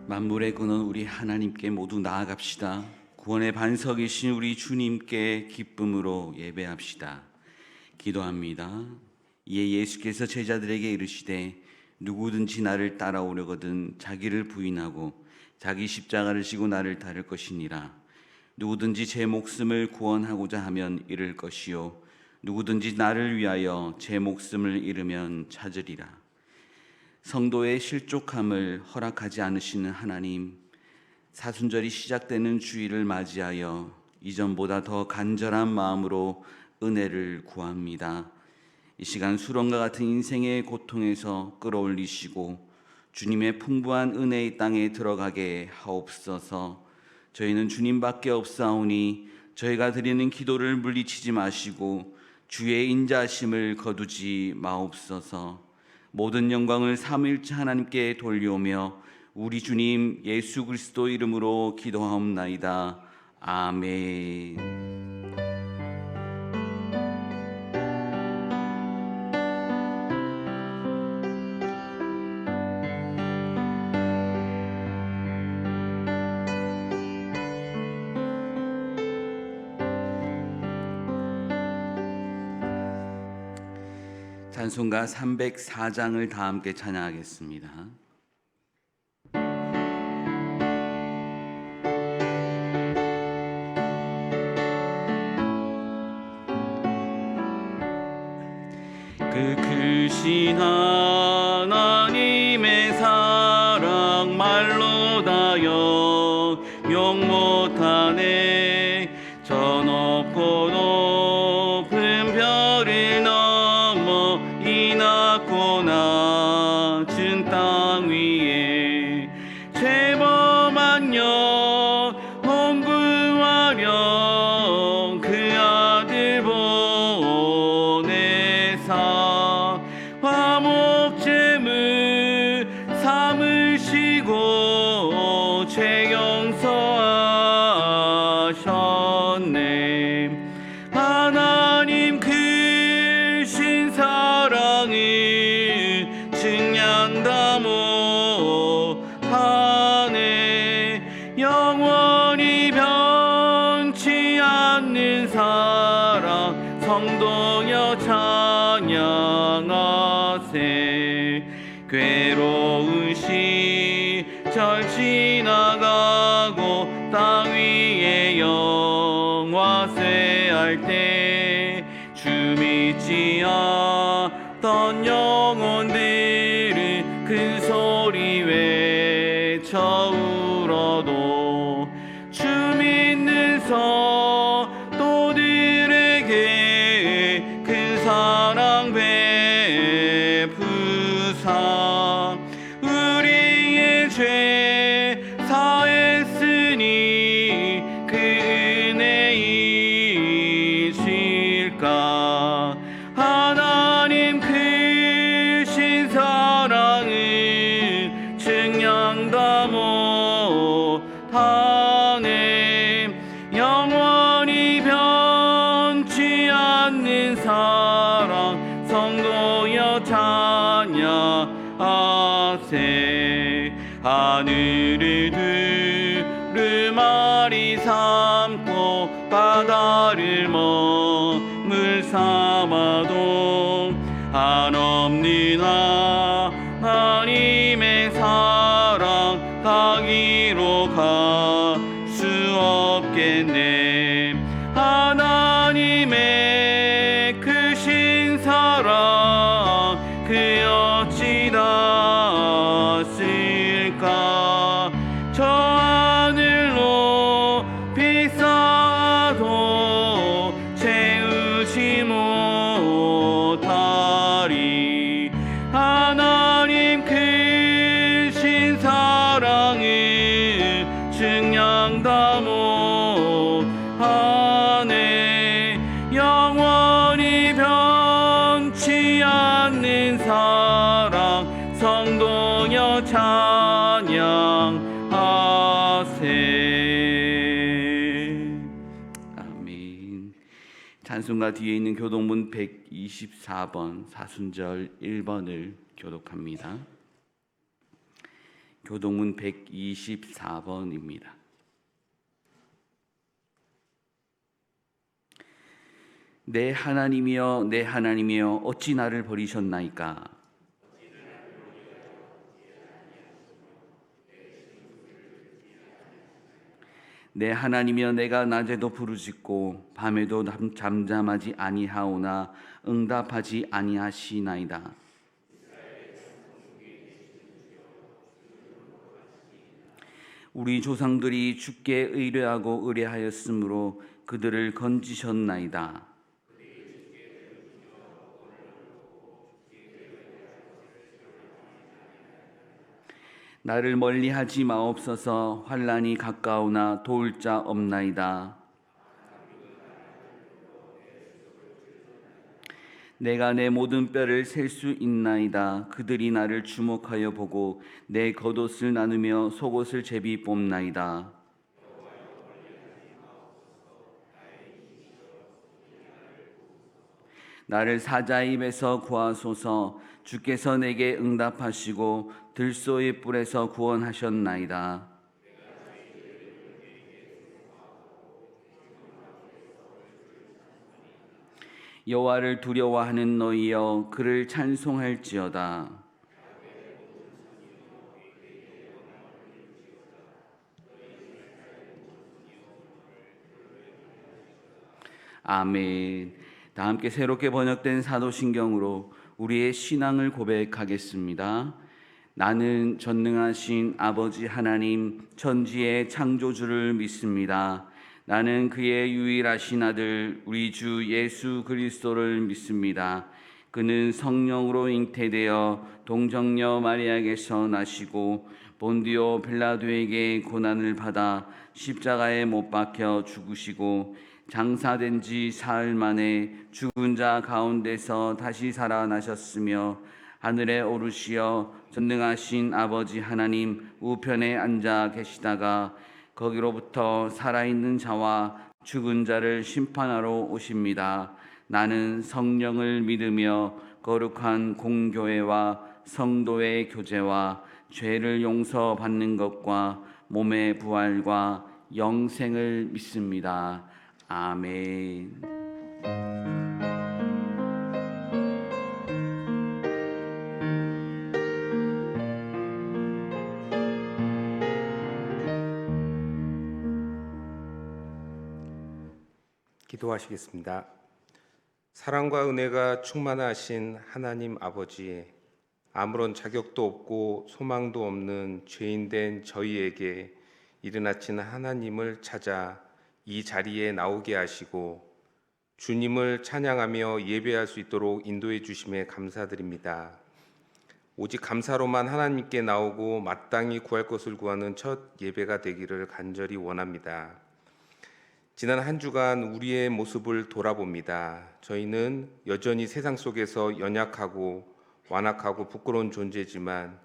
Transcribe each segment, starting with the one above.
만물의 근원 우리 하나님께 모두 나아갑시다. 구원의 반석이신 우리 주님께 기쁨으로 예배합시다. 기도합니다. 이에 예수께서 제자들에게 이르시되 누구든지 나를 따라오려거든 자기를 부인하고 자기 십자가를 지고 나를 따를 것이니라. 누구든지 제 목숨을 구원하고자 하면 잃을 것이요 누구든지 나를 위하여 제 목숨을 잃으면 찾으리라. 성도의 실족함을 허락하지 않으시는 하나님, 사순절이 시작되는 주일을 맞이하여 이전보다 더 간절한 마음으로 은혜를 구합니다. 이 시간 수렁과 같은 인생의 고통에서 끌어올리시고 주님의 풍부한 은혜의 땅에 들어가게 하옵소서. 저희는 주님밖에 없사오니 저희가 드리는 기도를 물리치지 마시고 주의 인자하심을 거두지 마옵소서. 모든 영광을 삼위일체 하나님께 돌려오며 우리 주님 예수 그리스도 이름으로 기도하옵나이다. 아멘. 찬송가 304장을 다 함께 찬양하겠습니다. 그 크신 하나님의 사랑 말로 다 영영 못하네. 저 높고 높은 별을 넘어 이 낮고 낮은 땅 위에 죄범한 영혼 구하려 그 아들 보내사 화목제물 삼으시고 죄 용서하셨네. 하나님 크신 사랑을 증량다 못하네. 영원히 변치 않는 사랑 성도여 찬양하세. 괴로운 시절 지나가고 땅 위에 영화쇠할 때 주 믿지 않던 영혼들은 큰 소리 외쳐 울어도 주 믿는 성도들에게 큰 사랑 베푸사 우리의 죄 사했으니 그 은혜이실까. 하나님 크신 사랑을 증량다 못하네. 영원히 변치 않는 사랑 성도여 찬양하세. 하늘을 두루마리 삼고 바다를 머물 삼아도 한없는 하나님의 사랑 가기로 갈 수 없겠네. 하나님의 크신 사랑 그 어찌 닿았을까. 저 하늘로 비싸도 채우지 못하리. 하나님 크신 사랑을 증량다 못하네. 영원히 변치 않는 사랑 성도여 찬양하세. 아멘. 찬송가 뒤에 있는 교독문 124번 사순절 1번을 교독합니다. 교동문 124번입니다. 내 하나님이여 내 하나님이여 어찌 나를 버리셨나이까. 내 하나님이여 내가 낮에도 부르짖고 밤에도 잠잠하지 아니하오나 응답하지 아니하시나이다. 우리 조상들이 주께 의뢰하고 의뢰하였으므로 그들을 건지셨나이다. 나를 멀리하지 마옵소서. 환난이 가까우나 도울 자 없나이다. 내가 내 모든 뼈를 셀 수 있나이다. 그들이 나를 주목하여 보고 내 겉옷을 나누며 속옷을 제비 뽑나이다. 나를 사자의 입에서 구하소서. 주께서 내게 응답하시고 들소의 뿔에서 구원하셨나이다. 여호와를 두려워하는 너희여 그를 찬송할지어다. 아멘. 다 함께 새롭게 번역된 사도신경으로 우리의 신앙을 고백하겠습니다. 나는 전능하신 아버지 하나님 천지의 창조주를 믿습니다. 나는 그의 유일하신 아들 우리 주 예수 그리스도를 믿습니다. 그는 성령으로 잉태되어 동정녀 마리아에게서 나시고 본디오 빌라도에게 고난을 받아 십자가에 못 박혀 죽으시고 장사된 지 사흘 만에 죽은 자 가운데서 다시 살아나셨으며 하늘에 오르시어 전능하신 아버지 하나님 우편에 앉아 계시다가 거기로부터 살아있는 자와 죽은 자를 심판하러 오십니다. 나는 성령을 믿으며 거룩한 공교회와 성도의 교제와 죄를 용서받는 것과 몸의 부활과 영생을 믿습니다. 아멘. 기도하시겠습니다. 사랑과 은혜가 충만하신 하나님 아버지, 아무런 자격도 없고 소망도 없는 죄인된 저희에게 이른 아침 하나님을 찾아 이 자리에 나오게 하시고 주님을 찬양하며 예배할 수 있도록 인도해 주심에 감사드립니다. 오직 감사로만 하나님께 나오고 마땅히 구할 것을 구하는 첫 예배가 되기를 간절히 원합니다. 지난 한 주간 우리의 모습을 돌아봅니다. 저희는 여전히 세상 속에서 연약하고 완악하고 부끄러운 존재지만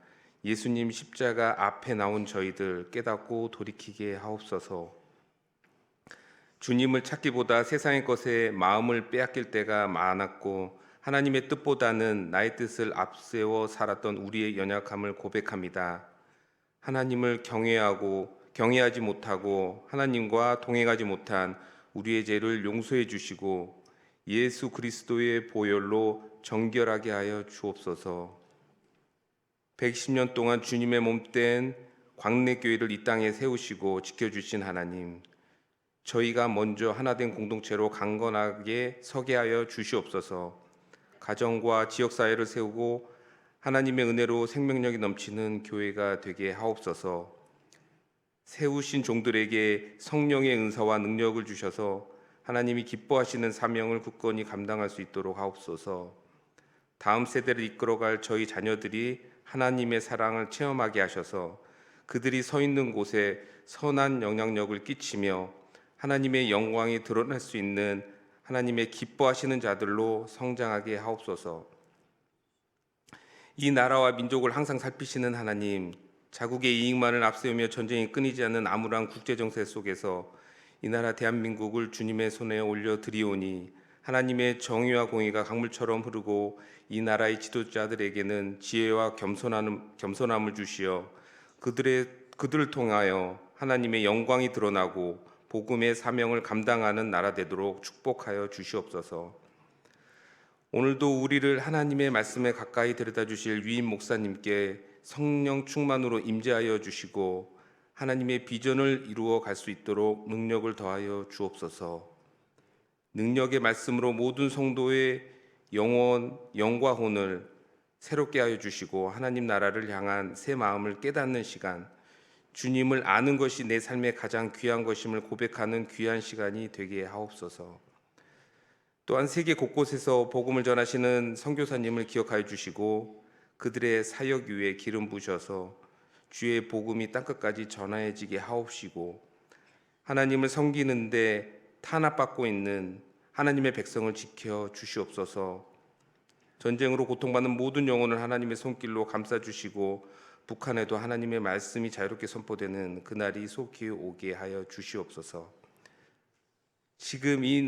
예수님 십자가 앞에 나온 저희들 깨닫고 돌이키게 하옵소서. 주님을 찾기보다 세상의 것에 마음을 빼앗길 때가 많았고 하나님의 뜻보다는 나의 뜻을 앞세워 살았던 우리의 연약함을 고백합니다. 하나님을 경외하지 못하고 하나님과 동행하지 못한 우리의 죄를 용서해 주시고 예수 그리스도의 보혈로 정결하게 하여 주옵소서. 110년 동안 주님의 몸된 광래교회를 이 땅에 세우시고 지켜주신 하나님, 저희가 먼저 하나된 공동체로 강건하게 서게 하여 주시옵소서. 가정과 지역사회를 세우고 하나님의 은혜로 생명력이 넘치는 교회가 되게 하옵소서. 세우신 종들에게 성령의 은사와 능력을 주셔서 하나님이 기뻐하시는 사명을 굳건히 감당할 수 있도록 하옵소서. 다음 세대를 이끌어갈 저희 자녀들이 하나님의 사랑을 체험하게 하셔서 그들이 서 있는 곳에 선한 영향력을 끼치며 하나님의 영광이 드러날 수 있는 하나님의 기뻐하시는 자들로 성장하게 하옵소서. 이 나라와 민족을 항상 살피시는 하나님, 자국의 이익만을 앞세우며 전쟁이 끊이지 않는 암울한 국제정세 속에서 이 나라 대한민국을 주님의 손에 올려드리오니 하나님의 정의와 공의가 강물처럼 흐르고 이 나라의 지도자들에게는 지혜와 겸손함을 주시어 그들을 통하여 하나님의 영광이 드러나고 복음의 사명을 감당하는 나라 되도록 축복하여 주시옵소서. 오늘도 우리를 하나님의 말씀에 가까이 데려다 주실 위임 목사님께 성령 충만으로 임재하여 주시고 하나님의 비전을 이루어 갈 수 있도록 능력을 더하여 주옵소서. 능력의 말씀으로 모든 성도의 영혼, 영과 혼을 새롭게 하여 주시고 하나님 나라를 향한 새 마음을 깨닫는 시간, 주님을 아는 것이 내 삶의 가장 귀한 것임을 고백하는 귀한 시간이 되게 하옵소서. 또한 세계 곳곳에서 복음을 전하시는 선교사님을 기억하여 주시고 그들의 사역 위에 기름 부으셔서 주의 복음이 땅끝까지 전해지게 하옵시고 하나님을 섬기는데 탄압받고 있는 하나님의 백성을 지켜 주시옵소서. 전쟁으로 고통받는 모든 영혼을 하나님의 손길로 감싸주시고 북한에도 하나님의 말씀이 자유롭게 선포되는 그날이 속히 오게 하여 주시옵소서. 지금 이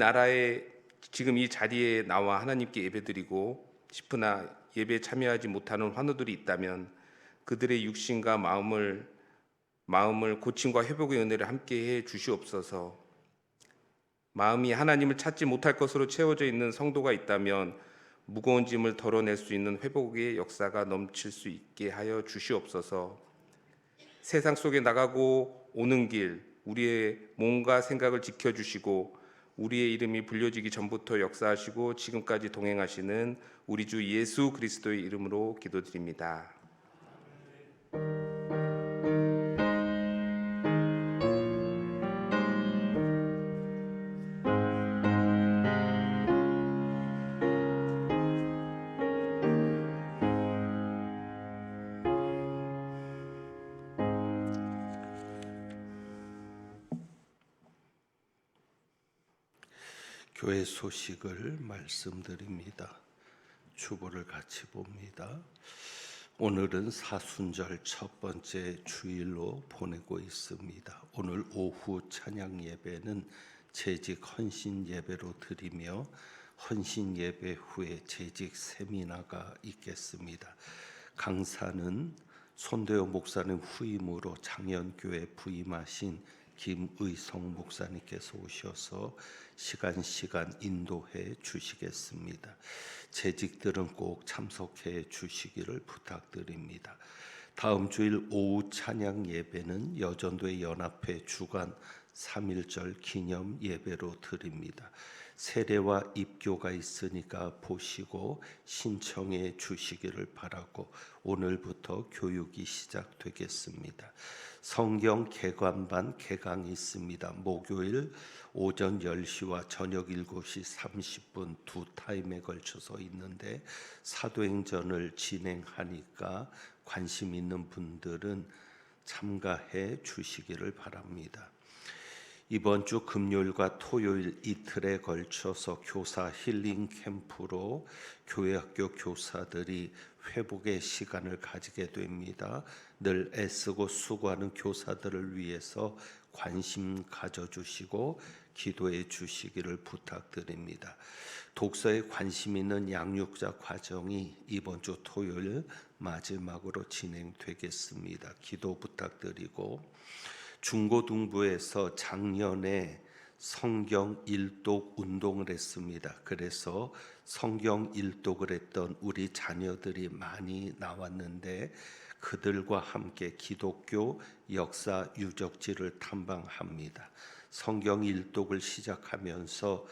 자리에 나와 하나님께 예배드리고 싶으나 예배에 참여하지 못하는 환우들이 있다면 그들의 육신과 마음을 고침과 회복의 은혜를 함께해 주시옵소서. 마음이 하나님을 찾지 못할 것으로 채워져 있는 성도가 있다면 무거운 짐을 덜어낼 수 있는 회복의 역사가 넘칠 수 있게 하여 주시옵소서. 세상 속에 나가고 오는 길 우리의 몸과 생각을 지켜주시고 우리의 이름이 불려지기 전부터 역사하시고 지금까지 동행하시는 우리 주 예수 그리스도의 이름으로 기도드립니다. 교회 소식을 말씀드립니다. 주보를 같이 봅니다. 오늘은 사순절 첫 번째 주일로 보내고 있습니다. 오늘 오후 찬양 예배는 재직 헌신 예배로 드리며 헌신 예배 후에 재직 세미나가 있겠습니다. 강사는 손대호 목사님 후임으로 장현교회 부임하신 김의성 목사님께서 오셔서 시간 인도해 주시겠습니다. 재직들은 꼭 참석해 주시기를 부탁드립니다. 다음 주일 오후 찬양 예배는 여전도의 연합회 주간 3.1절 기념 예배로 드립니다. 세례와 입교가 있으니까 보시고 신청해 주시기를 바라고 오늘부터 교육이 시작되겠습니다. 성경 개관반 개강이 있습니다. 목요일 오전 10시와 저녁 7시 30분 두 타임에 걸쳐서 있는데 사도행전을 진행하니까 관심 있는 분들은 참가해 주시기를 바랍니다. 이번 주 금요일과 토요일 이틀에 걸쳐서 교사 힐링 캠프로 교회학교 교사들이 회복의 시간을 가지게 됩니다. 늘 애쓰고 수고하는 교사들을 위해서 관심 가져주시고 기도해 주시기를 부탁드립니다. 독서에 관심 있는 양육자 과정이 이번 주 토요일 마지막으로 진행되겠습니다. 기도 부탁드리고 중고등부에서 작년에 성경 일독 운동을 했습니다. 그래서 성경 일독을 했던 우리 자녀들이 많이 나왔는데 그들과 함께 기독교 역사 유적지를 탐방합니다. 성경 일독을 시작하면서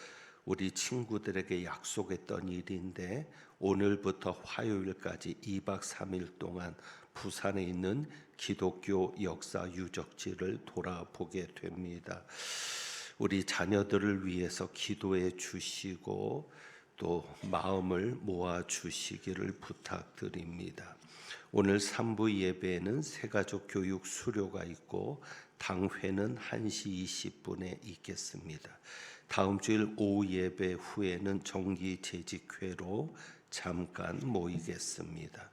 우리 친구들에게 약속했던 일인데 오늘부터 화요일까지 2박 3일 동안 부산에 있는 기독교 역사 유적지를 돌아보게 됩니다. 우리 자녀들을 위해서 기도해 주시고 또 마음을 모아 주시기를 부탁드립니다. 오늘 3부 예배에는 새가족 교육 수료가 있고 당회는 1시 20분에 있겠습니다. 다음 주일 오후 예배 후에는 정기 재직회로 잠깐 모이겠습니다.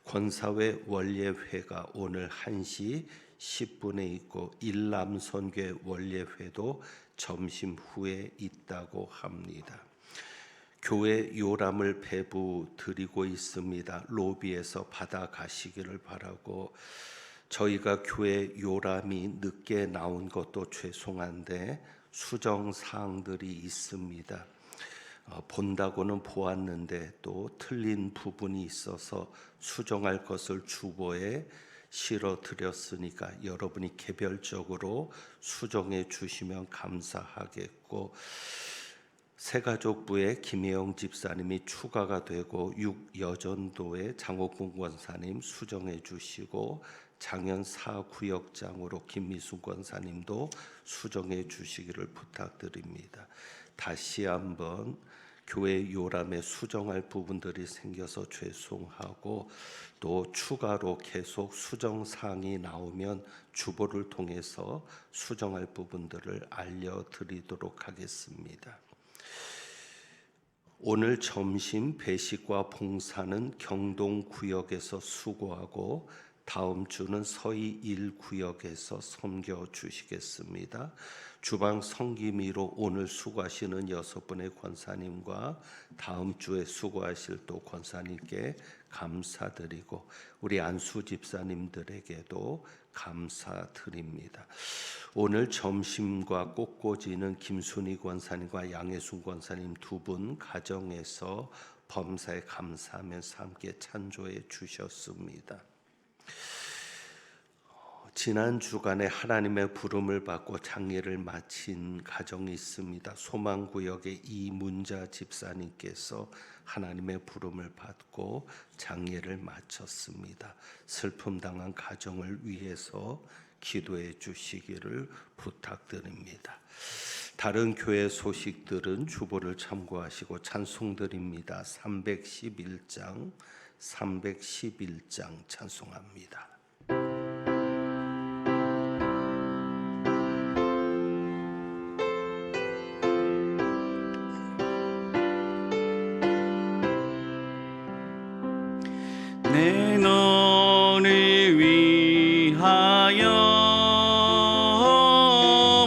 권사회 원례회가 오늘 1시 10분에 있고 일남선교회 원례회도 점심 후에 있다고 합니다. 교회 요람을 배부 드리고 있습니다. 로비에서 받아 가시기를 바라고 저희가 교회 요람이 늦게 나온 것도 죄송한데 수정 사항들이 있습니다. 본다고는 보았는데 또 틀린 부분이 있어서 수정할 것을 주보에 실어 드렸으니까 여러분이 개별적으로 수정해 주시면 감사하겠고, 새가족부에 김혜영 집사님이 추가가 되고 6여전도에 장옥군 권사님 수정해 주시고, 장현 4구역장으로 김미순 권사님도 수정해 주시기를 부탁드립니다. 다시 한번 교회 요람에 수정할 부분들이 생겨서 죄송하고, 또 추가로 계속 수정 사항이 나오면 주보를 통해서 수정할 부분들을 알려드리도록 하겠습니다. 오늘 점심 배식과 봉사는 경동구역에서 수고하고 다음 주는 서희 1구역에서 섬겨주시겠습니다. 주방 성김이로 오늘 수고하시는 6분의 권사님과 다음 주에 수고하실 또 권사님께 감사드리고, 우리 안수 집사님들에게도 감사드립니다. 오늘 점심과 꽃꽂이는 김순희 권사님과 양혜순 권사님 두 분 가정에서 범사에 감사하면서 함께 찬조해 주셨습니다. 지난 주간에 하나님의 부름을 받고 장례를 마친 가정이 있습니다. 소망구역의 이문자 집사님께서 하나님의 부름을 받고 장례를 마쳤습니다. 슬픔 당한 가정을 위해서 기도해 주시기를 부탁드립니다. 다른 교회 소식들은 주보를 참고하시고 찬송드립니다. 311장 찬송합니다. 내 너를 위하여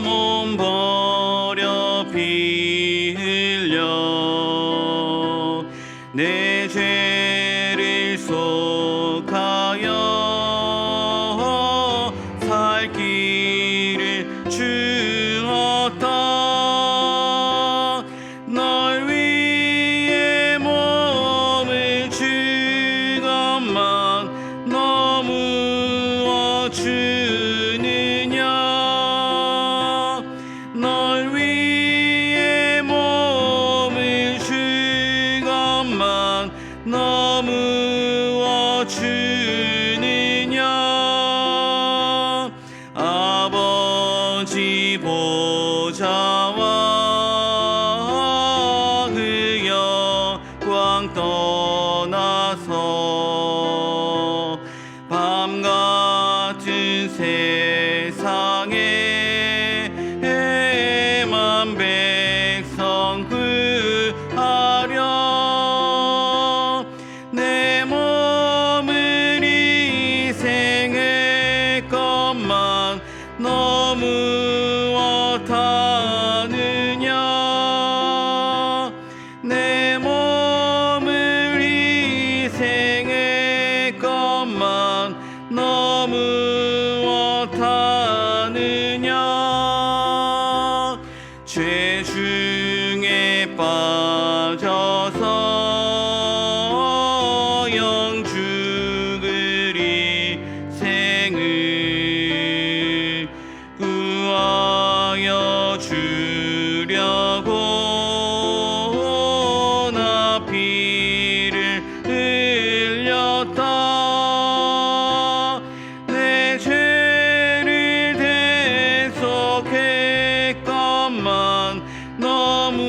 몸 버려 피 흘려 내 죄를 속하여 살 길을 주었다. 널 위해 몸을 주건만 너무어 주느냐. 널 위해 몸을 주건만 너무어 주느냐. 아버지 보좌와 그 영광 떠나서 밤 같은 세상에 만 백성 구하려 내 몸을 희생했건만 너무 어떠느냐. 내 몸을 희생했건만 너무 어떠느냐. 죄 중에 빠져서 영 죽으리 생을 구하여 주려고 나 피를 흘렸다. 내 죄를 대속했건만 너무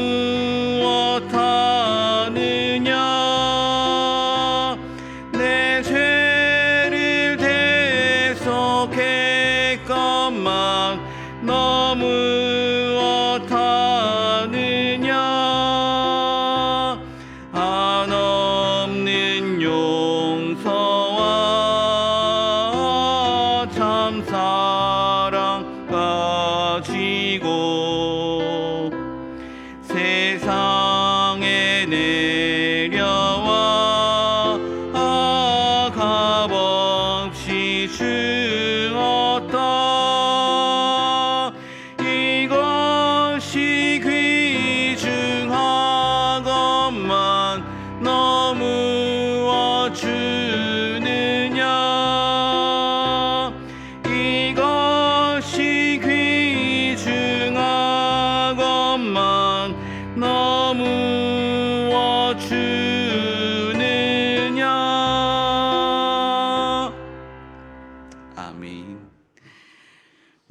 어떠느냐. 내 죄를 대속했건만 너무 어떠느냐. 한없는 용서와 참 사랑 가지고 세상에 내려와 값없이 주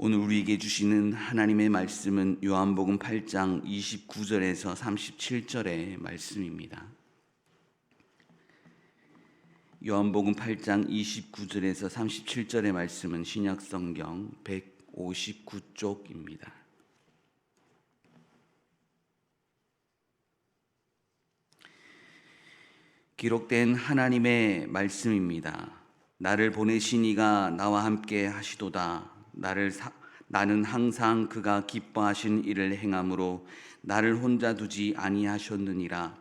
오늘 우리에게 주시는 하나님의 말씀은 요한복음 8장 29절에서 37절의 말씀입니다. 요한복음 8장 29절에서 37절의 말씀은 신약성경 159쪽입니다. 기록된 하나님의 말씀입니다. 나를 보내신 이가 나와 함께 하시도다. 나는 항상 그가 기뻐하신 일을 행함으로 나를 혼자 두지 아니하셨느니라.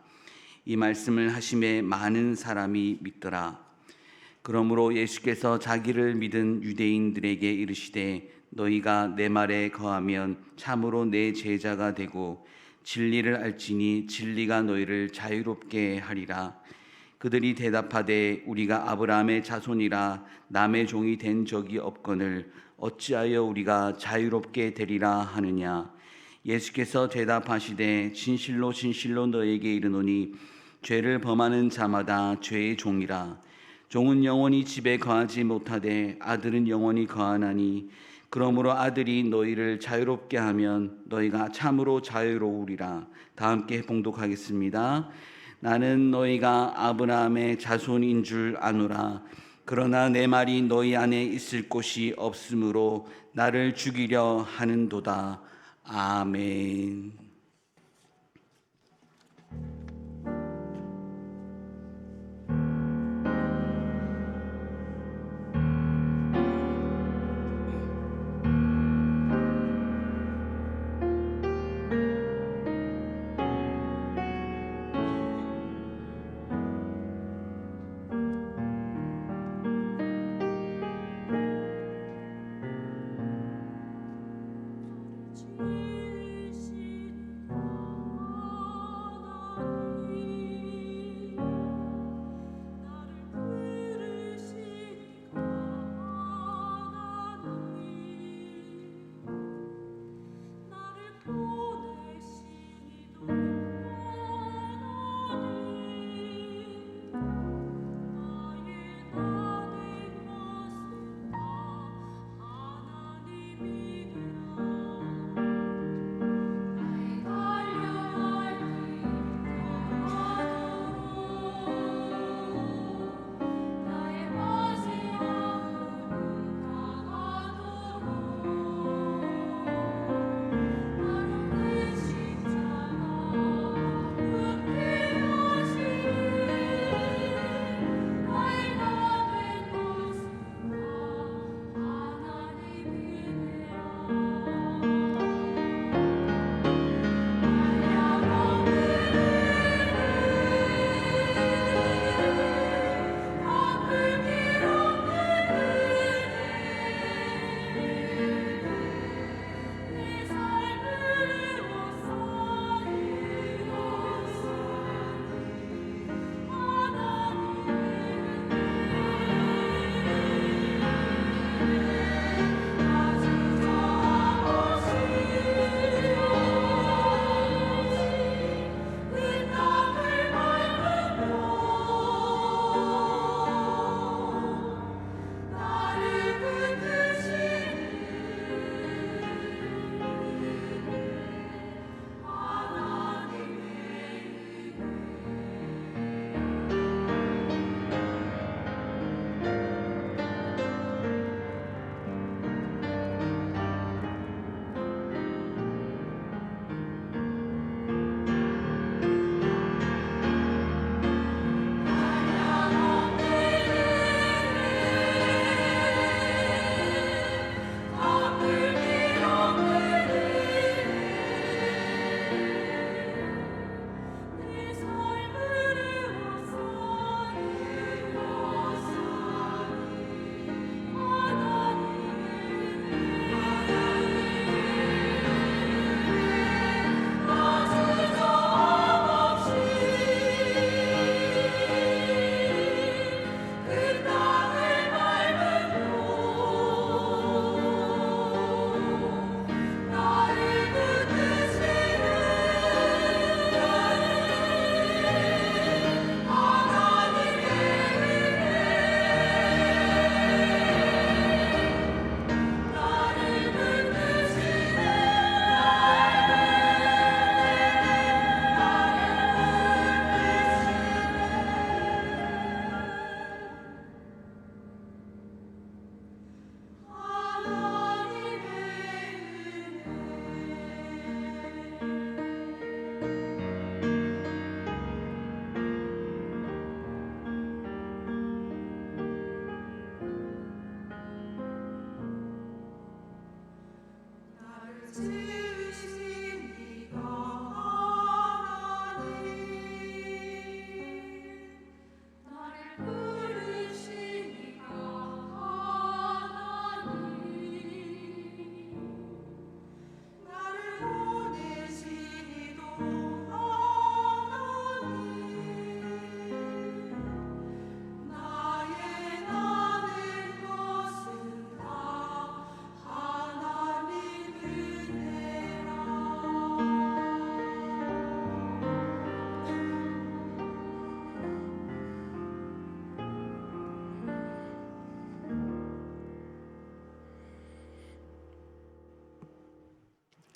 이 말씀을 하심에 많은 사람이 믿더라. 그러므로 예수께서 자기를 믿은 유대인들에게 이르시되 너희가 내 말에 거하면 참으로 내 제자가 되고 진리를 알지니 진리가 너희를 자유롭게 하리라. 그들이 대답하되 우리가 아브라함의 자손이라 남의 종이 된 적이 없거늘 어찌하여 우리가 자유롭게 되리라 하느냐. 예수께서 대답하시되 진실로 진실로 너에게 이르노니 죄를 범하는 자마다 죄의 종이라. 종은 영원히 집에 거하지 못하되 아들은 영원히 거하나니 그러므로 아들이 너희를 자유롭게 하면 너희가 참으로 자유로우리라. 다 함께 봉독하겠습니다. 나는 너희가 아브라함의 자손인 줄 아노라. 그러나 내 말이 너희 안에 있을 곳이 없으므로 나를 죽이려 하는도다. 아멘.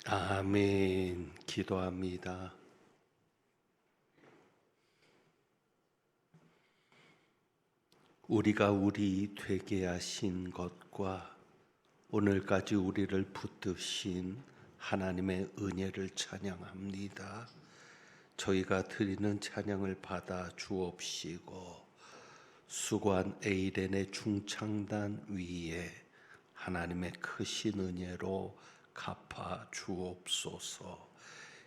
아멘. 기도합니다. 우리가 우리 되게 하신 것과 오늘까지 우리를 붙드신 하나님의 은혜를 찬양합니다. 저희가 드리는 찬양을 받아 주옵시고 수고한 에이렌의 중창단 위에 하나님의 크신 은혜로 갚아 주옵소서.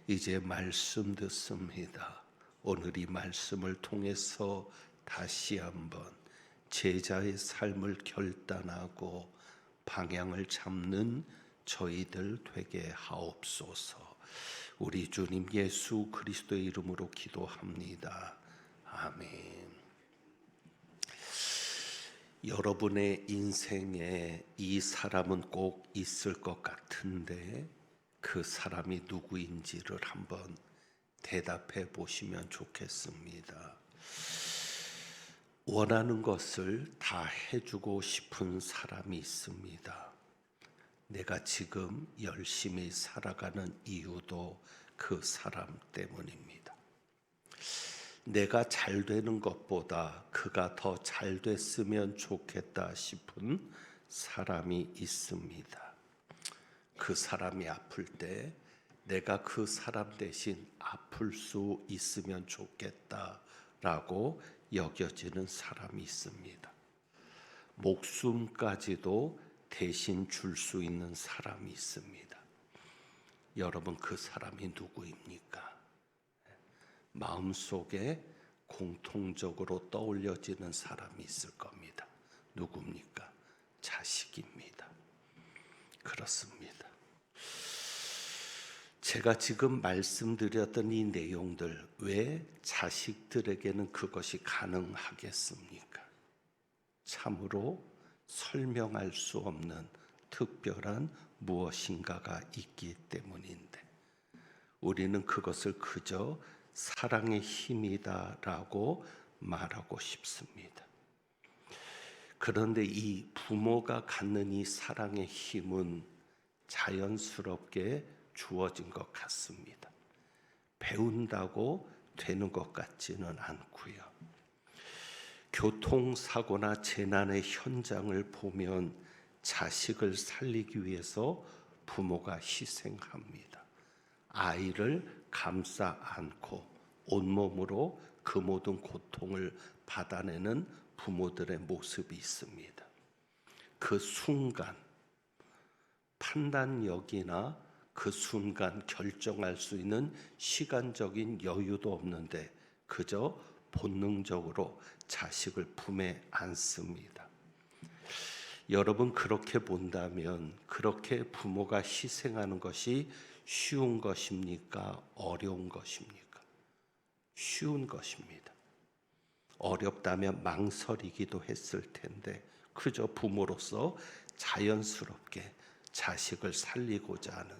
이제 말씀 듣습니다. 오늘 이 말씀을 통해서 다시 한번 제자의 삶을 결단하고 방향을 잡는 저희들 되게 하옵소서. 우리 주님 예수 그리스도의 이름으로 기도합니다. 아멘. 여러분의 인생에 이 사람은 꼭 있을 것 같은데 그 사람이 누구인지를 한번 대답해 보시면 좋겠습니다. 원하는 것을 다 해주고 싶은 사람이 있습니다. 내가 지금 열심히 살아가는 이유도 그 사람 때문입니다. 내가 잘 되는 것보다 그가 더 잘 됐으면 좋겠다 싶은 사람이 있습니다. 그 사람이 아플 때 내가 그 사람 대신 아플 수 있으면 좋겠다라고 여겨지는 사람이 있습니다. 목숨까지도 대신 줄 수 있는 사람이 있습니다. 여러분 그 사람이 누구입니까? 마음속에 공통적으로 떠올려지는 사람이 있을 겁니다. 누굽니까? 자식입니다. 그렇습니다. 제가 지금 말씀드렸던 이 내용들 왜 자식들에게는 그것이 가능하겠습니까? 참으로 설명할 수 없는 특별한 무엇인가가 있기 때문인데 우리는 그것을 그저 사랑의 힘이다라고 말하고 싶습니다. 그런데 이 부모가 갖는 이 사랑의 힘은 자연스럽게 주어진 것 같습니다. 배운다고 되는 것 같지는 않고요. 교통사고나 재난의 현장을 보면 자식을 살리기 위해서 부모가 희생합니다. 아이를 감싸 안고 온몸으로 그 모든 고통을 받아내는 부모들의 모습이 있습니다. 그 순간 판단력이나 그 순간 결정할 수 있는 시간적인 여유도 없는데 그저 본능적으로 자식을 품에 안습니다. 여러분 그렇게 본다면 그렇게 부모가 희생하는 것이 쉬운 것입니까? 어려운 것입니까? 쉬운 것입니다. 어렵다면 망설이기도 했을 텐데 그저 부모로서 자연스럽게 자식을 살리고자 하는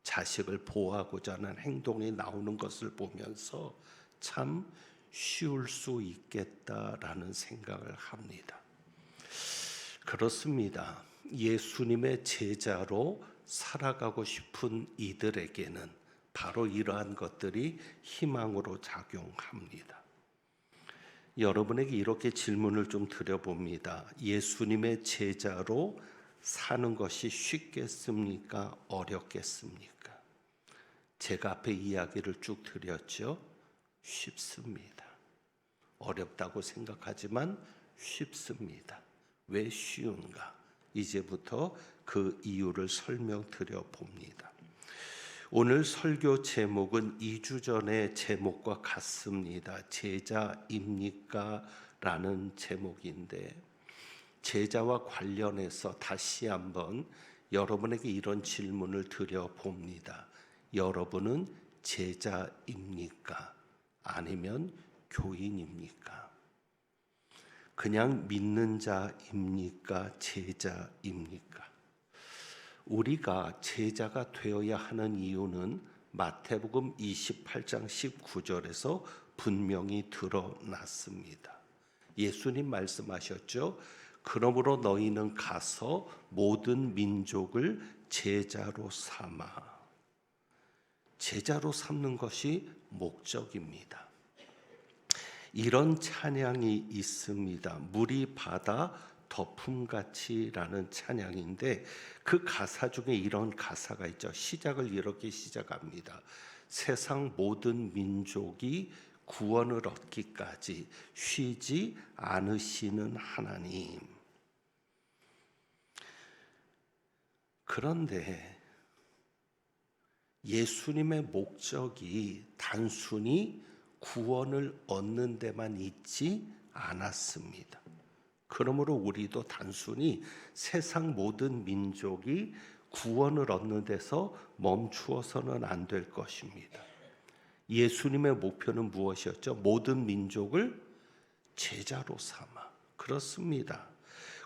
자식을 보호하고자 하는 행동이 나오는 것을 보면서 참 쉬울 수 있겠다라는 생각을 합니다. 그렇습니다. 예수님의 제자로 살아가고 싶은 이들에게는 바로 이러한 것들이 희망으로 작용합니다. 여러분에게 이렇게 질문을 좀 드려봅니다. 예수님의 제자로 사는 것이 쉽겠습니까? 어렵겠습니까? 제가 앞에 이야기를 쭉 드렸죠. 쉽습니다. 어렵다고 생각하지만 쉽습니다. 왜 쉬운가? 이제부터 그 이유를 설명드려 봅니다. 오늘 설교 제목은 2주 전의 제목과 같습니다. 제자입니까? 라는 제목인데 제자와 관련해서 다시 한번 여러분에게 이런 질문을 드려 봅니다. 여러분은 제자입니까? 아니면 교인입니까? 그냥 믿는 자입니까? 제자입니까? 우리가 제자가 되어야 하는 이유는 마태복음 28장 19절에서 분명히 드러났습니다. 예수님 말씀하셨죠. 그러므로 너희는 가서 모든 민족을 제자로 삼아. 제자로 삼는 것이 목적입니다. 이런 찬양이 있습니다. 물이 바다 덮음같이라는 찬양인데 그 가사 중에 이런 가사가 있죠. 시작을 이렇게 시작합니다. 세상 모든 민족이 구원을 얻기까지 쉬지 않으시는 하나님. 그런데 예수님의 목적이 단순히 구원을 얻는 데만 있지 않았습니다. 그러므로 우리도 단순히 세상 모든 민족이 구원을 얻는 데서 멈추어서는 안 될 것입니다. 예수님의 목표는 무엇이었죠? 모든 민족을 제자로 삼아. 그렇습니다.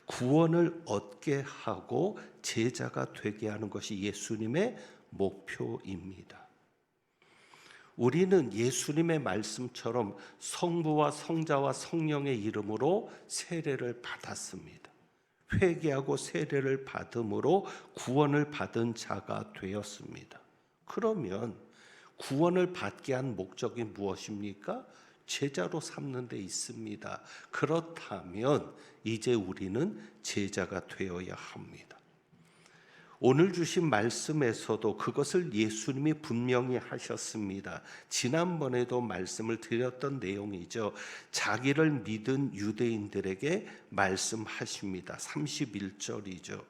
구원을 얻게 하고 제자가 되게 하는 것이 예수님의 목표입니다. 우리는 예수님의 말씀처럼 성부와 성자와 성령의 이름으로 세례를 받았습니다. 회개하고 세례를 받음으로 구원을 받은 자가 되었습니다. 그러면 구원을 받게 한 목적이 무엇입니까? 제자로 삼는 데 있습니다. 그렇다면 이제 우리는 제자가 되어야 합니다. 오늘 주신 말씀에서도 그것을 예수님이 분명히 하셨습니다. 지난번에도 말씀을 드렸던 내용이죠. 자기를 믿은 유대인들에게 말씀하십니다. 31절이죠.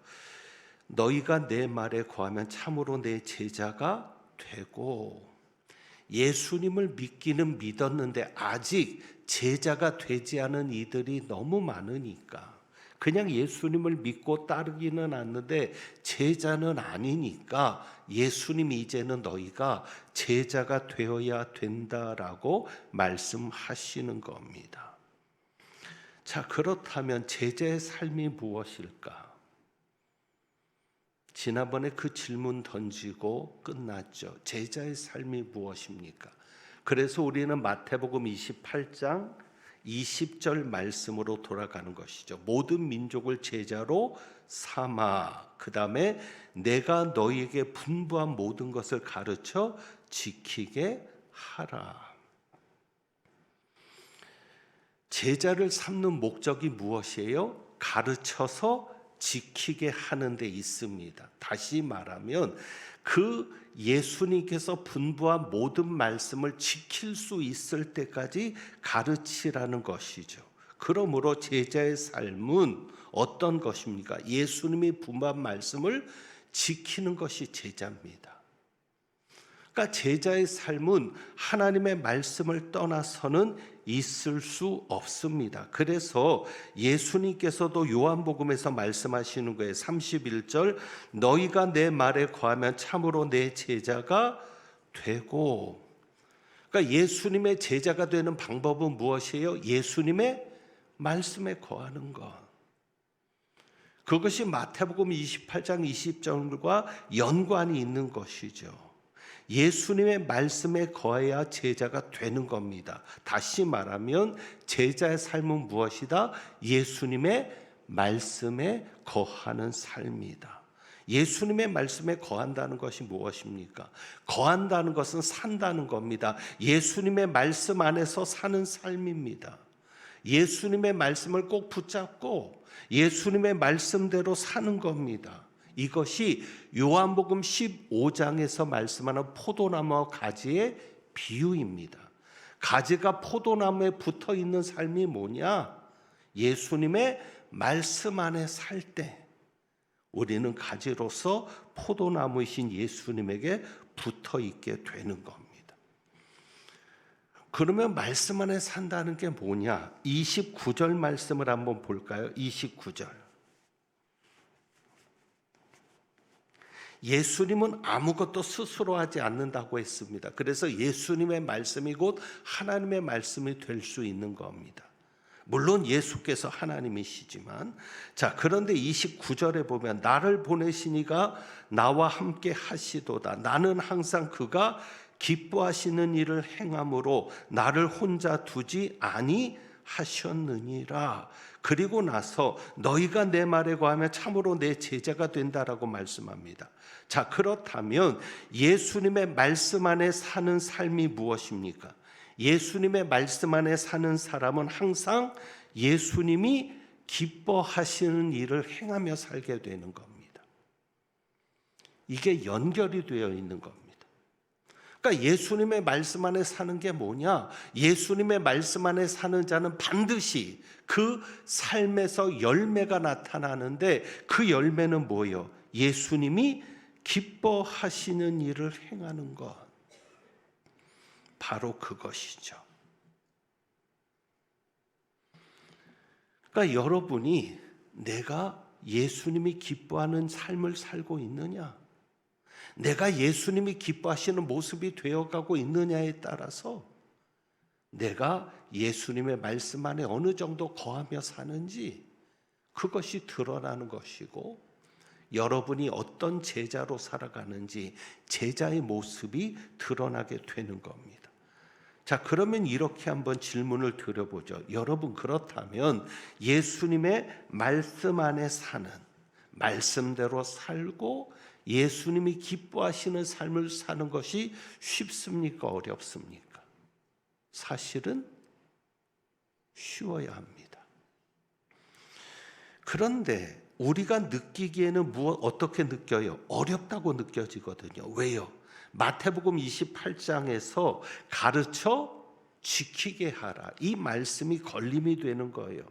너희가 내 말에 거하면 참으로 내 제자가 되고. 예수님을 믿기는 믿었는데 아직 제자가 되지 않은 이들이 너무 많으니까, 그냥 예수님을 믿고 따르기는 않는데 제자는 아니니까 예수님이 이제는 너희가 제자가 되어야 된다라고 말씀하시는 겁니다. 자, 그렇다면 제자의 삶이 무엇일까? 지난번에 그 질문 던지고 끝났죠. 제자의 삶이 무엇입니까? 그래서 우리는 마태복음 28장 20절 말씀으로 돌아가는 것이죠. 모든 민족을 제자로 삼아. 그 다음에 내가 너희에게 분부한 모든 것을 가르쳐 지키게 하라. 제자를 삼는 목적이 무엇이에요? 가르쳐서 지키게 하는 데 있습니다. 다시 말하면 그 예수님께서 분부한 모든 말씀을 지킬 수 있을 때까지 가르치라는 것이죠. 그러므로 제자의 삶은 어떤 것입니까? 예수님이 분부한 말씀을 지키는 것이 제자입니다. 그러니까 제자의 삶은 하나님의 말씀을 떠나서는 있을 수 없습니다. 그래서 예수님께서도 요한복음에서 말씀하시는 거예요. 31절 너희가 내 말에 거하면 참으로 내 제자가 되고. 그러니까 예수님의 제자가 되는 방법은 무엇이에요? 예수님의 말씀에 거하는 것. 그것이 마태복음 28장 20절과 연관이 있는 것이죠. 예수님의 말씀에 거해야 제자가 되는 겁니다. 다시 말하면 제자의 삶은 무엇이다? 예수님의 말씀에 거하는 삶이다. 예수님의 말씀에 거한다는 것이 무엇입니까? 거한다는 것은 산다는 겁니다. 예수님의 말씀 안에서 사는 삶입니다. 예수님의 말씀을 꼭 붙잡고 예수님의 말씀대로 사는 겁니다. 이것이 요한복음 15장에서 말씀하는 포도나무와 가지의 비유입니다. 가지가 포도나무에 붙어 있는 삶이 뭐냐? 예수님의 말씀 안에 살 때 우리는 가지로서 포도나무이신 예수님에게 붙어 있게 되는 겁니다. 그러면 말씀 안에 산다는 게 뭐냐? 29절 말씀을 한번 볼까요? 29절. 예수님은 아무것도 스스로 하지 않는다고 했습니다. 그래서 예수님의 말씀이 곧 하나님의 말씀이 될 수 있는 겁니다. 물론 예수께서 하나님이시지만, 자, 그런데 29절에 보면 나를 보내신 이가 나와 함께 하시도다. 나는 항상 그가 기뻐하시는 일을 행함으로 나를 혼자 두지 아니하리라. 하셨느니라. 그리고 나서 너희가 내 말에 거하면 참으로 내 제자가 된다라고 말씀합니다. 자, 그렇다면 예수님의 말씀 안에 사는 삶이 무엇입니까? 예수님의 말씀 안에 사는 사람은 항상 예수님이 기뻐하시는 일을 행하며 살게 되는 겁니다. 이게 연결이 되어 있는 겁니다. 그러니까 예수님의 말씀 안에 사는 게 뭐냐? 예수님의 말씀 안에 사는 자는 반드시 그 삶에서 열매가 나타나는데, 그 열매는 뭐예요? 예수님이 기뻐하시는 일을 행하는 것. 바로 그것이죠. 그러니까 여러분이 내가 예수님이 기뻐하는 삶을 살고 있느냐, 내가 예수님이 기뻐하시는 모습이 되어가고 있느냐에 따라서 내가 예수님의 말씀 안에 어느 정도 거하며 사는지 그것이 드러나는 것이고, 여러분이 어떤 제자로 살아가는지 제자의 모습이 드러나게 되는 겁니다. 자, 그러면 이렇게 한번 질문을 드려보죠. 여러분, 그렇다면 예수님의 말씀 안에 사는, 말씀대로 살고 예수님이 기뻐하시는 삶을 사는 것이 쉽습니까? 어렵습니까? 사실은 쉬워야 합니다. 그런데 우리가 느끼기에는 어떻게 느껴요? 어렵다고 느껴지거든요. 왜요? 마태복음 28장에서 가르쳐 지키게 하라, 이 말씀이 걸림이 되는 거예요.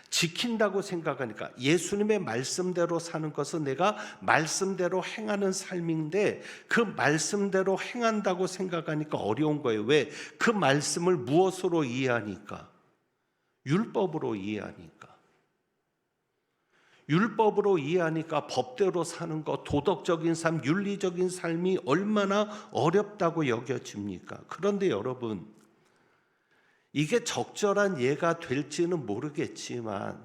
지킨다고 생각하니까, 예수님의 말씀대로 사는 것은 내가 말씀대로 행하는 삶인데 그 말씀대로 행한다고 생각하니까 어려운 거예요. 왜? 그 말씀을 무엇으로 이해하니까? 율법으로 이해하니까. 율법으로 이해하니까 법대로 사는 것, 도덕적인 삶, 윤리적인 삶이 얼마나 어렵다고 여겨집니까? 그런데 여러분, 이게 적절한 예가 될지는 모르겠지만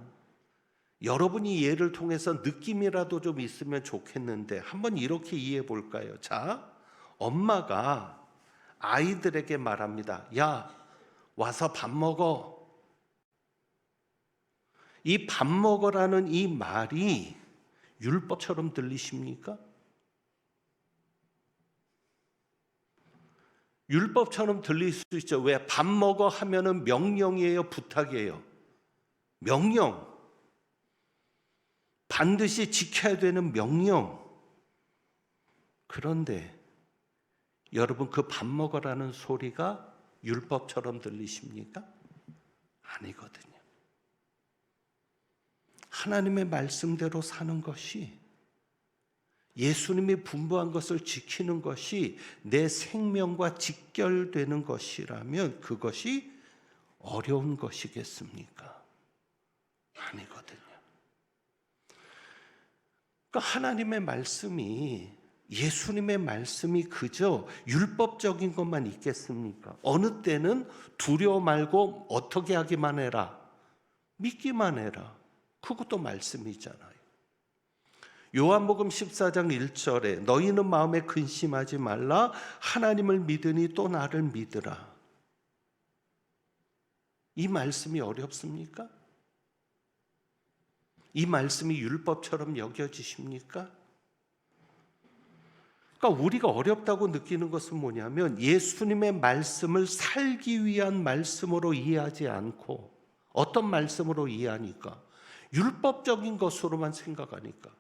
여러분이 예를 통해서 느낌이라도 좀 있으면 좋겠는데, 한번 이렇게 이해해 볼까요? 자, 엄마가 아이들에게 말합니다. 야, 와서 밥 먹어. 이 밥 먹으라는 이 말이 율법처럼 들리십니까? 율법처럼 들릴 수 있죠. 왜? 밥 먹어 하면은 명령이에요, 부탁이에요? 명령. 반드시 지켜야 되는 명령. 그런데 여러분, 그 밥 먹으라는 소리가 율법처럼 들리십니까? 아니거든요. 하나님의 말씀대로 사는 것이, 예수님이 분부한 것을 지키는 것이 내 생명과 직결되는 것이라면 그것이 어려운 것이겠습니까? 아니거든요. 그러니까 하나님의 말씀이, 예수님의 말씀이 그저 율법적인 것만 있겠습니까? 어느 때는 두려워 말고 어떻게 하기만 해라, 믿기만 해라. 그것도 말씀이잖아요. 요한복음 14장 1절에 너희는 마음에 근심하지 말라, 하나님을 믿으니 또 나를 믿으라. 이 말씀이 어렵습니까? 이 말씀이 율법처럼 여겨지십니까? 그러니까 우리가 어렵다고 느끼는 것은 뭐냐면, 예수님의 말씀을 살기 위한 말씀으로 이해하지 않고 어떤 말씀으로 이해하니까? 율법적인 것으로만 생각하니까.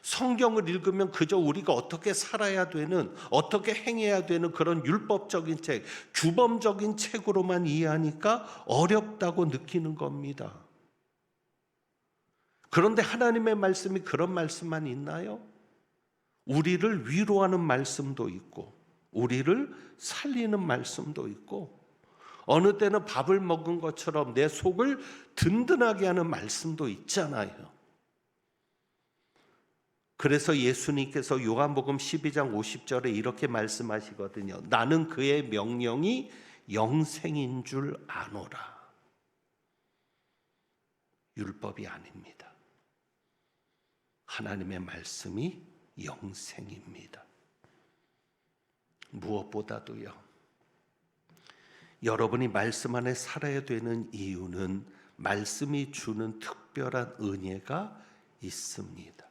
성경을 읽으면 그저 우리가 어떻게 살아야 되는, 어떻게 행해야 되는 그런 율법적인 책, 규범적인 책으로만 이해하니까 어렵다고 느끼는 겁니다. 그런데 하나님의 말씀이 그런 말씀만 있나요? 우리를 위로하는 말씀도 있고, 우리를 살리는 말씀도 있고, 어느 때는 밥을 먹은 것처럼 내 속을 든든하게 하는 말씀도 있잖아요. 그래서 예수님께서 요한복음 12장 50절에 이렇게 말씀하시거든요. 나는 그의 명령이 영생인 줄 아노라. 율법이 아닙니다. 하나님의 말씀이 영생입니다. 무엇보다도요, 여러분이 말씀 안에 살아야 되는 이유는 말씀이 주는 특별한 은혜가 있습니다.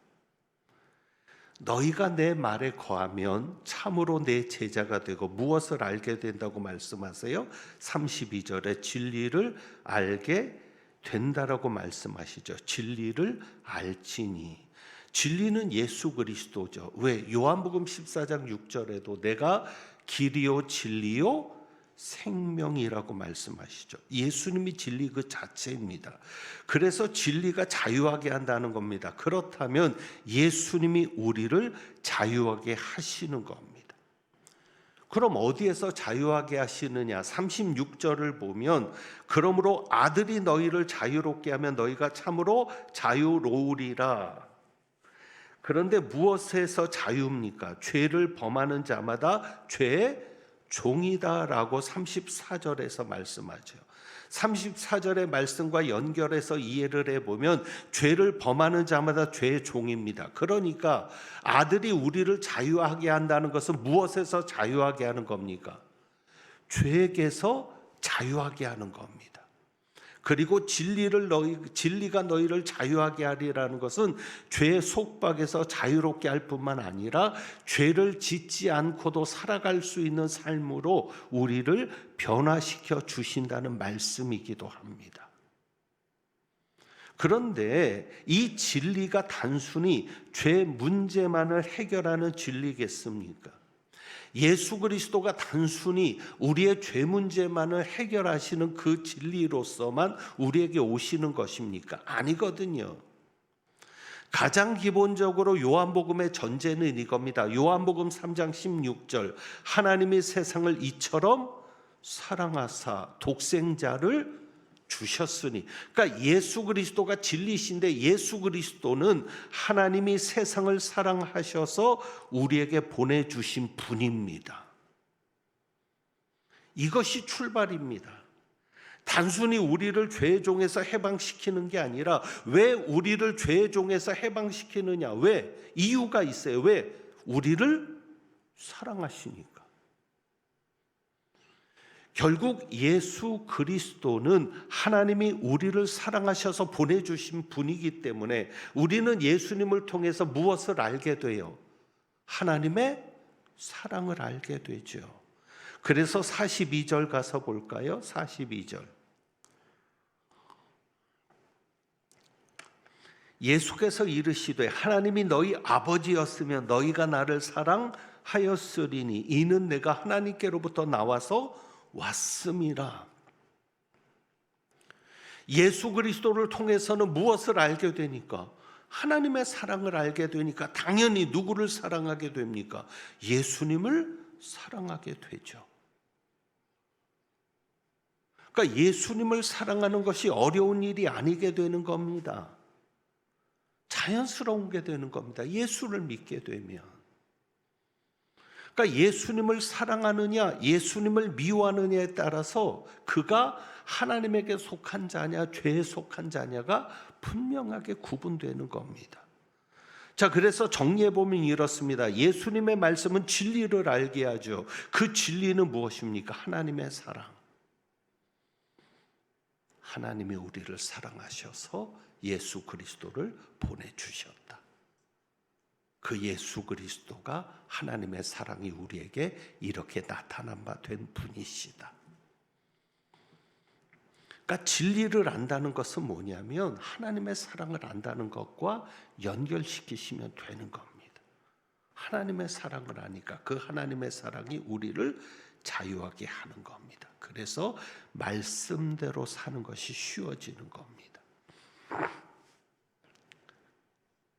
너희가 내 말에 거하면 참으로 내 제자가 되고 무엇을 알게 된다고 말씀하세요? 32절에 진리를 알게 된다라고 말씀하시죠. 진리를 알지니. 진리는 예수 그리스도죠. 왜? 요한복음 14장 6절에도 내가 길이요 진리요 생명이라고 말씀하시죠. 예수님이 진리 그 자체입니다. 그래서 진리가 자유하게 한다는 겁니다. 그렇다면 예수님이 우리를 자유하게 하시는 겁니다. 그럼 어디에서 자유하게 하시느냐? 36절을 보면 그러므로 아들이 너희를 자유롭게 하면 너희가 참으로 자유로우리라. 그런데 무엇에서 자유입니까? 죄를 범하는 자마다 죄의 종이다라고 34절에서 말씀하죠. 34절의 말씀과 연결해서 이해를 해보면 죄를 범하는 자마다 죄의 종입니다. 그러니까 아들이 우리를 자유하게 한다는 것은 무엇에서 자유하게 하는 겁니까? 죄에게서 자유하게 하는 겁니다. 그리고 진리가 너희를 자유하게 하리라는 것은 죄의 속박에서 자유롭게 할 뿐만 아니라 죄를 짓지 않고도 살아갈 수 있는 삶으로 우리를 변화시켜 주신다는 말씀이기도 합니다. 그런데 이 진리가 단순히 죄 문제만을 해결하는 진리겠습니까? 예수 그리스도가 단순히 우리의 죄 문제만을 해결하시는 그 진리로서만 우리에게 오시는 것입니까? 아니거든요. 가장 기본적으로 요한복음의 전제는 이겁니다. 요한복음 3장 16절 하나님이 세상을 이처럼 사랑하사 독생자를 주셨으니, 그러니까 예수 그리스도가 진리신데 예수 그리스도는 하나님이 세상을 사랑하셔서 우리에게 보내주신 분입니다. 이것이 출발입니다. 단순히 우리를 죄의 종에서 해방시키는 게 아니라 왜 우리를 죄의 종에서 해방시키느냐? 왜? 이유가 있어요. 왜? 우리를 사랑하시니까. 결국 예수 그리스도는 하나님이 우리를 사랑하셔서 보내주신 분이기 때문에 우리는 예수님을 통해서 무엇을 알게 돼요? 하나님의 사랑을 알게 되죠. 그래서 42절 가서 볼까요? 42절. 예수께서 이르시되 하나님이 너희 아버지였으면 너희가 나를 사랑하였으리니 이는 내가 하나님께로부터 나와서 왔음이라. 예수 그리스도를 통해서는 무엇을 알게 되니까? 하나님의 사랑을 알게 되니까 당연히 누구를 사랑하게 됩니까? 예수님을 사랑하게 되죠. 그러니까 예수님을 사랑하는 것이 어려운 일이 아니게 되는 겁니다. 자연스러운 게 되는 겁니다. 예수를 믿게 되면. 그러니까 예수님을 사랑하느냐 예수님을 미워하느냐에 따라서 그가 하나님에게 속한 자냐 죄에 속한 자냐가 분명하게 구분되는 겁니다. 자, 그래서 정리해 보면 이렇습니다. 예수님의 말씀은 진리를 알게 하죠. 그 진리는 무엇입니까? 하나님의 사랑. 하나님이 우리를 사랑하셔서 예수 그리스도를 보내주셨다. 그 예수 그리스도가 하나님의 사랑이 우리에게 이렇게 나타난 바 된 분이시다. 그러니까 진리를 안다는 것은 뭐냐면 하나님의 사랑을 안다는 것과 연결시키시면 되는 겁니다. 하나님의 사랑을 아니까 그 하나님의 사랑이 우리를 자유하게 하는 겁니다. 그래서 말씀대로 사는 것이 쉬워지는 겁니다.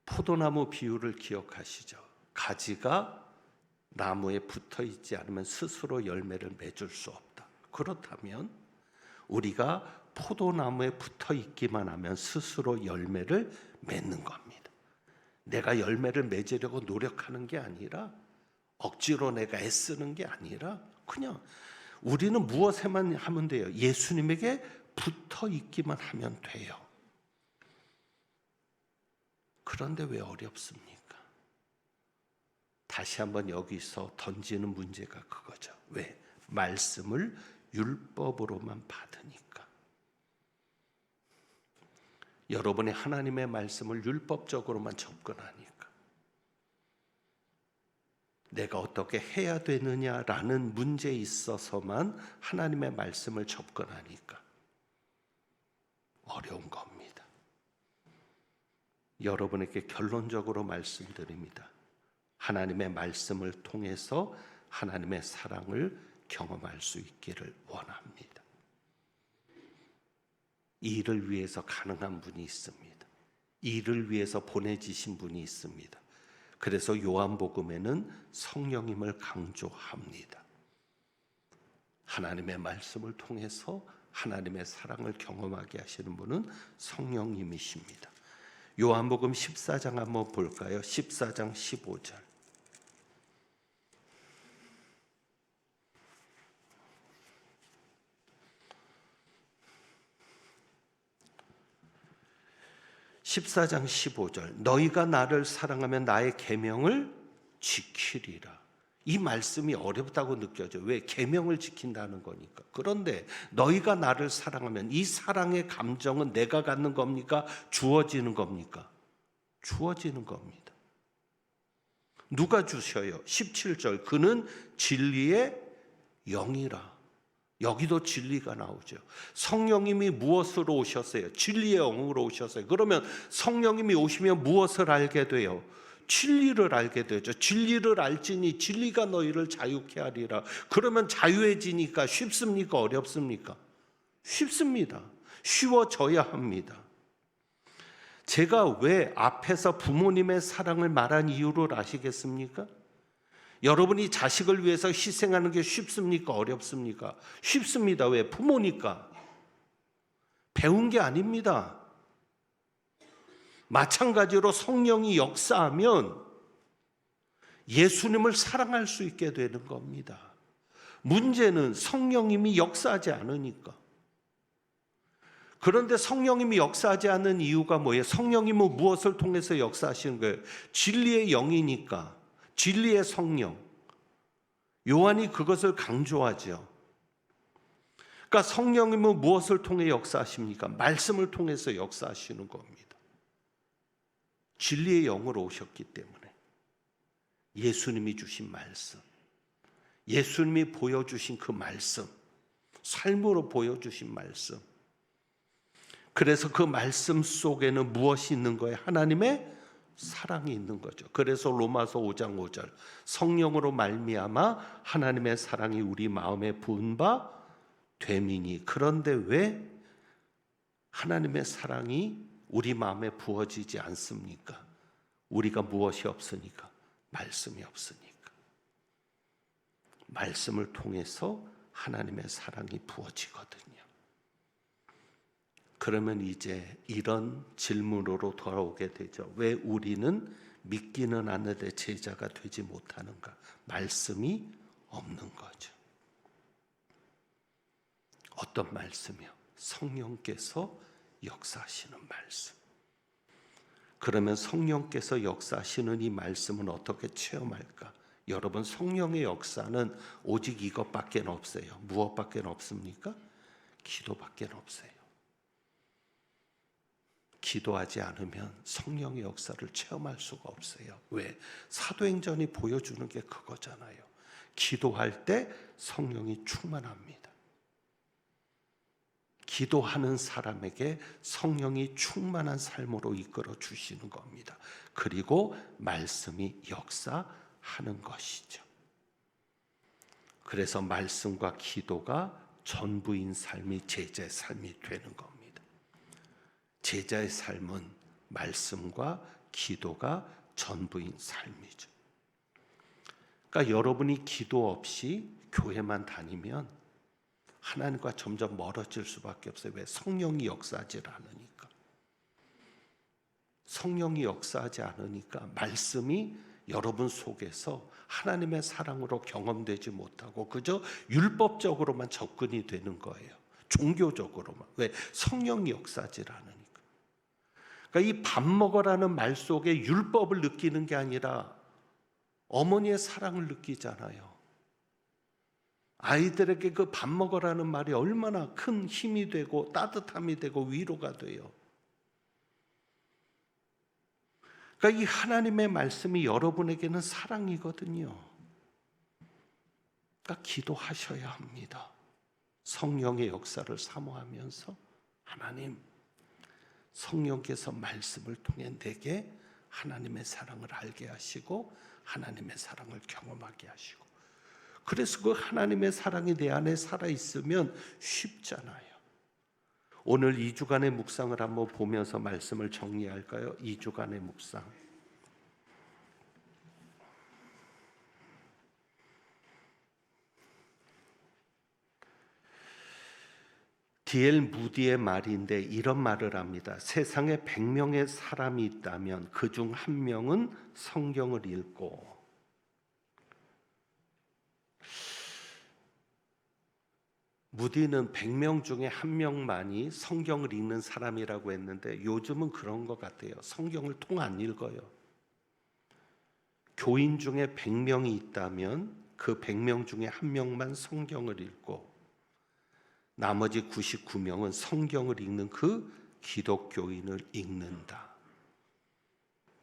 포도나무 비유를 기억하시죠? 가지가 나무에 붙어 있지 않으면 스스로 열매를 맺을 수 없다. 그렇다면 우리가 포도나무에 붙어 있기만 하면 스스로 열매를 맺는 겁니다. 내가 열매를 맺으려고 노력하는 게 아니라 억지로 내가 애쓰는 게 아니라 그냥 우리는 무엇에만 하면 돼요? 예수님에게 붙어 있기만 하면 돼요. 그런데 왜 어렵습니까? 다시 한번 여기서 던지는 문제가 그거죠. 왜? 말씀을 율법으로만 받으니까. 여러분이 하나님의 말씀을 율법적으로만 접근하니까. 내가 어떻게 해야 되느냐라는 문제에 있어서만 하나님의 말씀을 접근하니까 어려운 겁니다. 여러분에게 결론적으로 말씀드립니다. 하나님의 말씀을 통해서 하나님의 사랑을 경험할 수 있기를 원합니다. 이 일을 위해서 가능한 분이 있습니다. 이 일을 위해서 보내지신 분이 있습니다. 그래서 요한복음에는 성령님을 강조합니다. 하나님의 말씀을 통해서 하나님의 사랑을 경험하게 하시는 분은 성령님이십니다. 요한복음 14장 한번 볼까요? 14장 15절. (14장 15절) 너희가 나를 사랑하면 나의 계명을 지키리라. 이 말씀이 어렵다고 느껴져요. 왜? 계명을 지킨다는 거니까. 그런데 너희가 나를 사랑하면 이 사랑의 감정은 내가 갖는 겁니까? 주어지는 겁니까? 주어지는 겁니다. 누가 주셔요? 17절 그는 진리의 영이라. 여기도 진리가 나오죠. 성령님이 무엇으로 오셨어요? 진리의 영으로 오셨어요. 그러면 성령님이 오시면 무엇을 알게 돼요? 진리를 알게 되죠. 진리를 알지니 진리가 너희를 자유케 하리라. 그러면 자유해지니까 쉽습니까? 어렵습니까? 쉽습니다. 쉬워져야 합니다. 제가 왜 앞에서 부모님의 사랑을 말한 이유를 아시겠습니까? 여러분이 자식을 위해서 희생하는 게 쉽습니까? 어렵습니까? 쉽습니다. 왜? 부모니까. 배운 게 아닙니다. 마찬가지로 성령이 역사하면 예수님을 사랑할 수 있게 되는 겁니다. 문제는 성령님이 역사하지 않으니까. 그런데 성령님이 역사하지 않는 이유가 뭐예요? 성령님은 무엇을 통해서 역사하시는 거예요? 진리의 영이니까. 진리의 성령. 요한이 그것을 강조하죠. 그러니까 성령님은 무엇을 통해 역사하십니까? 말씀을 통해서 역사하시는 겁니다. 진리의 영으로 오셨기 때문에 예수님이 주신 말씀, 예수님이 보여주신 그 말씀, 삶으로 보여주신 말씀. 그래서 그 말씀 속에는 무엇이 있는 거예요? 하나님의 사랑이 있는 거죠. 그래서 로마서 5장 5절 성령으로 말미암아 하나님의 사랑이 우리 마음에 부은 바 되미니. 그런데 왜 하나님의 사랑이 우리 마음에 부어지지 않습니까? 우리가 무엇이 없으니까? 말씀이 없으니까. 말씀을 통해서 하나님의 사랑이 부어지거든요. 그러면 이제 이런 질문으로 돌아오게 되죠. 왜 우리는 믿기는 않는데 제자가 되지 못하는가? 말씀이 없는 거죠. 어떤 말씀이요? 성령께서 역사하시는 말씀. 그러면 성령께서 역사하시는 이 말씀은 어떻게 체험할까? 여러분, 성령의 역사는 오직 이것밖에 없어요. 무엇밖에 없습니까? 기도밖에 없어요. 기도하지 않으면 성령의 역사를 체험할 수가 없어요. 왜? 사도행전이 보여주는 게 그거잖아요. 기도할 때 성령이 충만합니다. 기도하는 사람에게 성령이 충만한 삶으로 이끌어 주시는 겁니다. 그리고 말씀이 역사하는 것이죠. 그래서 말씀과 기도가 전부인 삶이 제자의 삶이 되는 겁니다. 제자의 삶은 말씀과 기도가 전부인 삶이죠. 그러니까 여러분이 기도 없이 교회만 다니면 하나님과 점점 멀어질 수밖에 없어요. 왜? 성령이 역사하지 않으니까. 성령이 역사하지 않으니까 말씀이 여러분 속에서 하나님의 사랑으로 경험되지 못하고 그저 율법적으로만 접근이 되는 거예요. 종교적으로만. 왜? 성령이 역사하지 않으니까. 그러니까 이 밥 먹으라는 말 속에 율법을 느끼는 게 아니라 어머니의 사랑을 느끼잖아요. 아이들에게 그 밥 먹으라는 말이 얼마나 큰 힘이 되고 따뜻함이 되고 위로가 돼요. 그러니까 이 하나님의 말씀이 여러분에게는 사랑이거든요. 그러니까 기도하셔야 합니다. 성령의 역사를 사모하면서 하나님, 성령께서 말씀을 통해 내게 하나님의 사랑을 알게 하시고 하나님의 사랑을 경험하게 하시고, 그래서 그 하나님의 사랑이 내 안에 살아있으면 쉽잖아요. 오늘 2주간의 묵상을 한번 보면서 말씀을 정리할까요? 2주간의 묵상. D.L. 무디의 말인데 이런 말을 합니다. 세상에 100명의 사람이 있다면 그중 한 명은 성경을 읽고, 무디는 100명 중에 한 명만이 성경을 읽는 사람이라고 했는데 요즘은 그런 것 같아요. 성경을 통 안 읽어요. 교인 중에 100명이 있다면 그 100명 중에 한 명만 성경을 읽고 나머지 99명은 성경을 읽는 그 기독교인을 읽는다.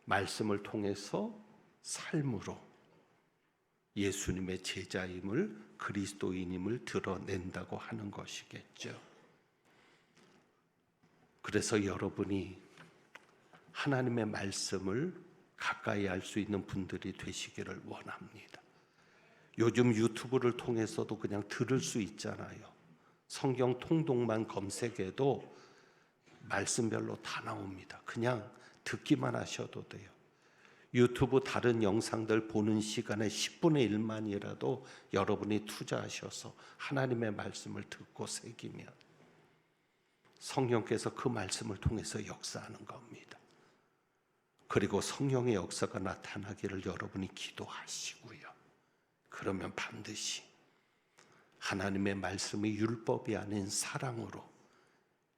말씀을 통해서 삶으로 예수님의 제자임을, 그리스도인임을 드러낸다고 하는 것이겠죠. 그래서 여러분이 하나님의 말씀을 가까이 할 수 있는 분들이 되시기를 원합니다. 요즘 유튜브를 통해서도 그냥 들을 수 있잖아요. 성경 통독만 검색해도 말씀별로 다 나옵니다. 그냥 듣기만 하셔도 돼요. 유튜브 다른 영상들 보는 시간에 10분의 1만이라도 여러분이 투자하셔서 하나님의 말씀을 듣고 새기면 성령께서 그 말씀을 통해서 역사하는 겁니다. 그리고 성령의 역사가 나타나기를 여러분이 기도하시고요. 그러면 반드시 하나님의 말씀이 율법이 아닌 사랑으로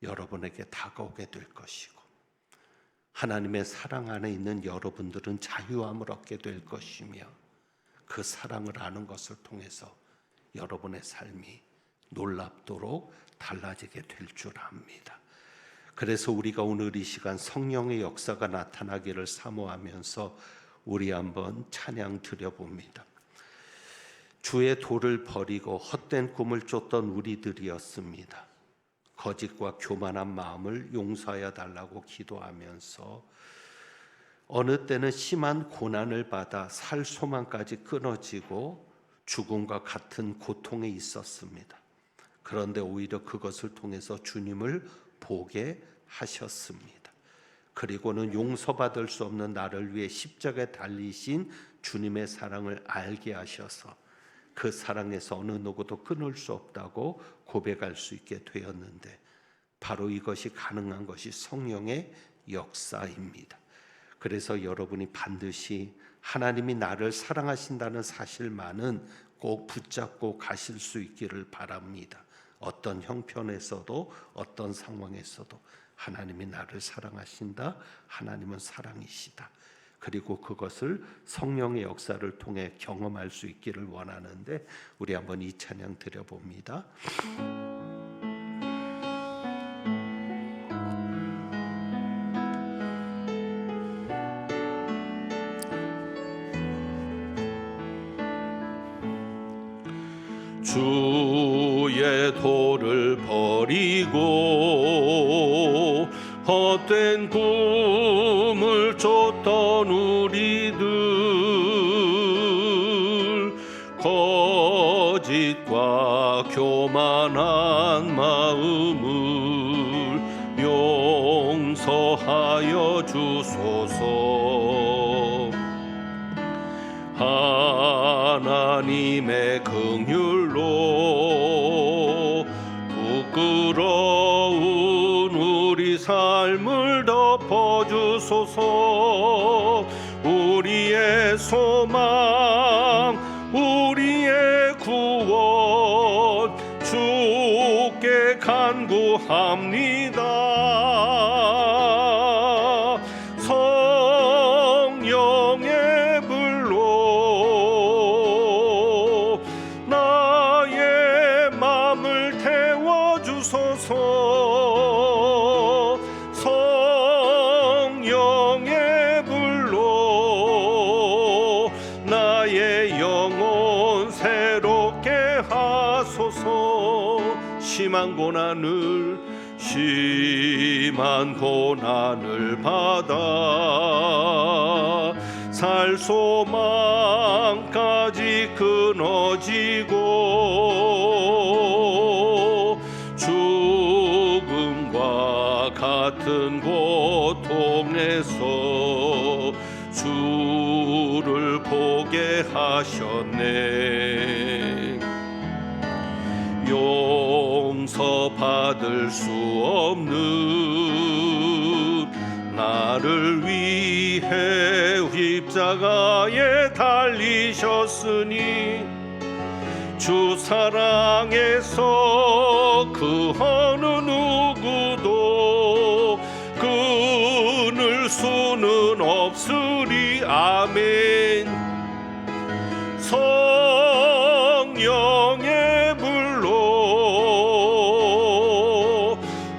여러분에게 다가오게 될 것이고, 하나님의 사랑 안에 있는 여러분들은 자유함을 얻게 될 것이며, 그 사랑을 아는 것을 통해서 여러분의 삶이 놀랍도록 달라지게 될 줄 압니다. 그래서 우리가 오늘 이 시간 성령의 역사가 나타나기를 사모하면서 우리 한번 찬양 드려봅니다. 주의 도를 버리고 헛된 꿈을 쫓던 우리들이었습니다. 거짓과 교만한 마음을 용서하여 달라고 기도하면서 어느 때는 심한 고난을 받아 살 소망까지 끊어지고 죽음과 같은 고통에 있었습니다. 그런데 오히려 그것을 통해서 주님을 보게 하셨습니다. 그리고는 용서받을 수 없는 나를 위해 십자가에 달리신 주님의 사랑을 알게 하셔서 그 사랑에서 어느 누구도 끊을 수 없다고 고백할 수 있게 되었는데, 바로 이것이 가능한 것이 성령의 역사입니다. 그래서 여러분이 반드시 하나님이 나를 사랑하신다는 사실만은 꼭 붙잡고 가실 수 있기를 바랍니다. 어떤 형편에서도 어떤 상황에서도 하나님이 나를 사랑하신다, 하나님은 사랑이시다. 그리고 그것을 성령의 역사를 통해 경험할 수 있기를 원하는데, 우리 한번 이 찬양 드려봅니다. 주의 도를 버리고 헛된 꿈을 쫓던 우리들, 거짓과 교만한 마음을 용서하여 주소서. 하나님의 긍휼로 부끄러운 우리 삶을 덮어주소서. 우리의 소망, 우리의 구원, 주께 간구합니다. 성령의 불로 나의 심한 고난을 받아 살 소망까지 끊어지고 죽음과 같은 고통에서 주를 보게 하셨네. 용서받을 수 없는 나를 위해 십자가에 달리셨으니 주 사랑에서 그 어느 누구도 끊을 수는 없으리. 아멘. 성령의 불로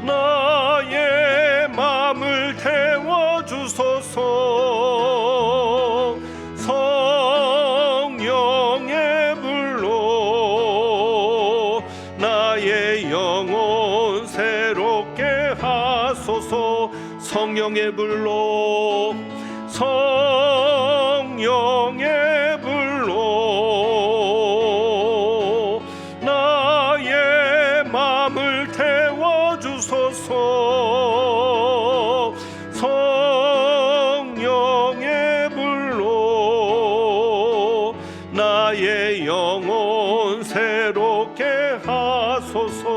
나의 맘을 태워주소서. 성령의 불로 나의 영혼 새롭게 하소서. 성령의 불로 성령의 불로 나의 맘을 태워주소서. 성령의 불로 나의 영혼 새롭게 하소서.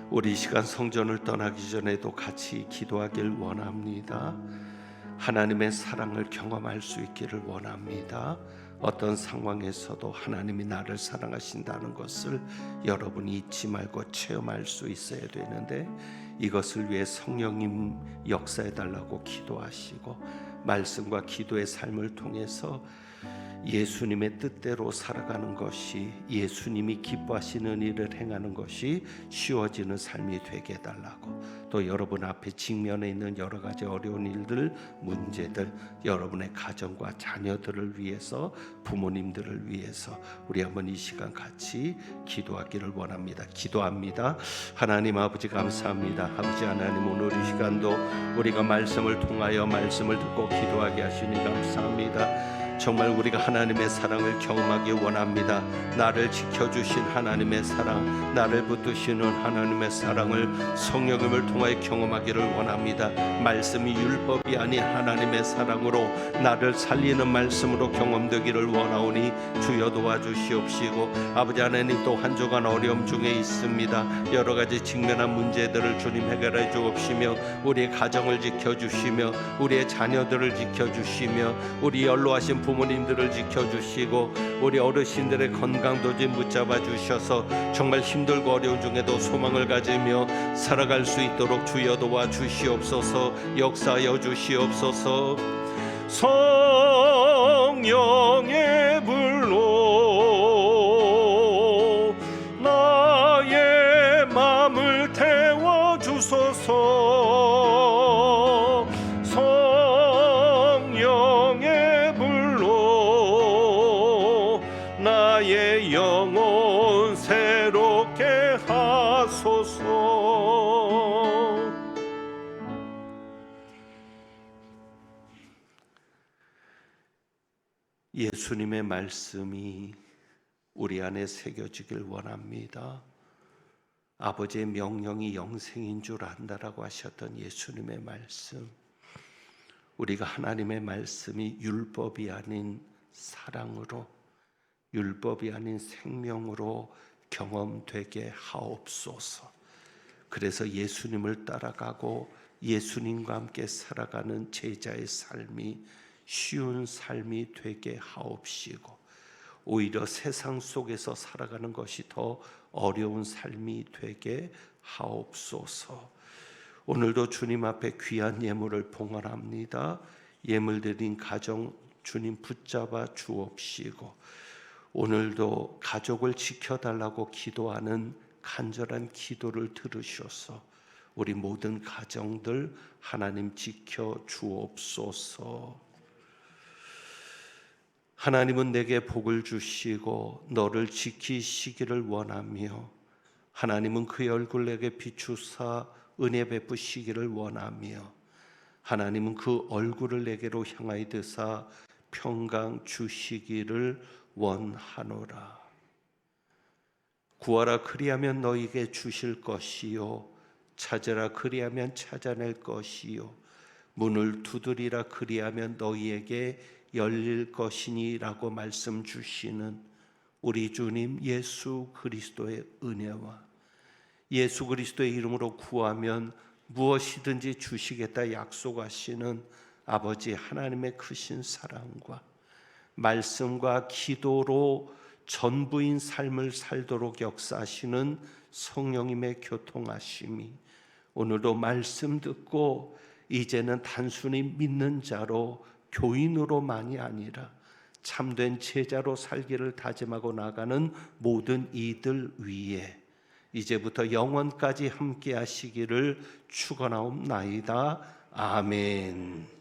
우리 시간 성전을 떠나기 전에도 같이 기도하길 원합니다. 하나님의 사랑을 경험할 수 있기를 원합니다. 어떤 상황에서도 하나님이 나를 사랑하신다는 것을 여러분이 잊지 말고 체험할 수 있어야 되는데, 이것을 위해 성령님 역사해 달라고 기도하시고 말씀과 기도의 삶을 통해서 예수님의 뜻대로 살아가는 것이, 예수님이 기뻐하시는 일을 행하는 것이 쉬워지는 삶이 되게 해달라고, 또 여러분 앞에 직면해 있는 여러 가지 어려운 일들, 문제들, 여러분의 가정과 자녀들을 위해서, 부모님들을 위해서 우리 한번 이 시간 같이 기도하기를 원합니다. 기도합니다. 하나님 아버지 감사합니다. 아버지 하나님, 오늘 이 시간도 우리가 말씀을 통하여 말씀을 듣고 기도하게 하시니 감사합니다. 정말 우리가 하나님의 사랑을 경험하기 원합니다. 나를 지켜주신 하나님의 사랑, 나를 붙드시는 하나님의 사랑을 성령님을 통하여 경험하기를 원합니다. 말씀이 율법이 아닌 하나님의 사랑으로 나를 살리는 말씀으로 경험되기를 원하오니 주여 도와주시옵시고, 아버지 하나님, 또 한 주간 어려움 중에 있습니다. 여러 가지 직면한 문제들을 주님 해결해 주옵시며, 우리의 가정을 지켜주시며, 우리의 자녀들을 지켜주시며, 우리 연로하신 부모님들을 지켜주시고, 우리 어르신들의 건강도지 붙잡아 주셔서 정말 힘들고 어려운 중에도 소망을 가지며 살아갈 수 있도록 주여 도와주시옵소서. 역사하여 주시옵소서. 성령의 불로 나의 맘을 태워주소서. 성령의 불로 나의 영혼 새롭게 하소서. 예수님의 말씀이 우리 안에 새겨지길 원합니다. 아버지의 명령이 영생인 줄 안다라고 하셨던 예수님의 말씀, 우리가 하나님의 말씀이 율법이 아닌 사랑으로, 율법이 아닌 생명으로 경험되게 하옵소서. 그래서 예수님을 따라가고 예수님과 함께 살아가는 제자의 삶이 쉬운 삶이 되게 하옵시고, 오히려 세상 속에서 살아가는 것이 더 어려운 삶이 되게 하옵소서. 오늘도 주님 앞에 귀한 예물을 봉헌합니다. 예물 드린 가정 주님 붙잡아 주옵시고, 오늘도 가족을 지켜달라고 기도하는 간절한 기도를 들으셔서 우리 모든 가정들 하나님 지켜 주옵소서. 하나님은 내게 복을 주시고 너를 지키시기를 원하며 하나님은 그의 얼굴 내게 비추사 은혜 베푸시기를 원하며 하나님은 그 얼굴을 내게로 향하여 드사 평강 주시기를 원하노라. 구하라 그리하면 너희에게 주실 것이요 찾으라 그리하면 찾아낼 것이요 문을 두드리라 그리하면 너희에게 열릴 것이니라고 말씀 주시는 우리 주님 예수 그리스도의 은혜와 예수 그리스도의 이름으로 구하면 무엇이든지 주시겠다 약속하시는 아버지 하나님의 크신 사랑과 말씀과 기도로 전부인 삶을 살도록 역사하시는 성령님의 교통하심이 오늘도 말씀 듣고 이제는 단순히 믿는 자로 교인으로만이 아니라 참된 제자로 살기를 다짐하고 나가는 모든 이들 위에 이제부터 영원까지 함께 하시기를 축원하옵나이다. 아멘.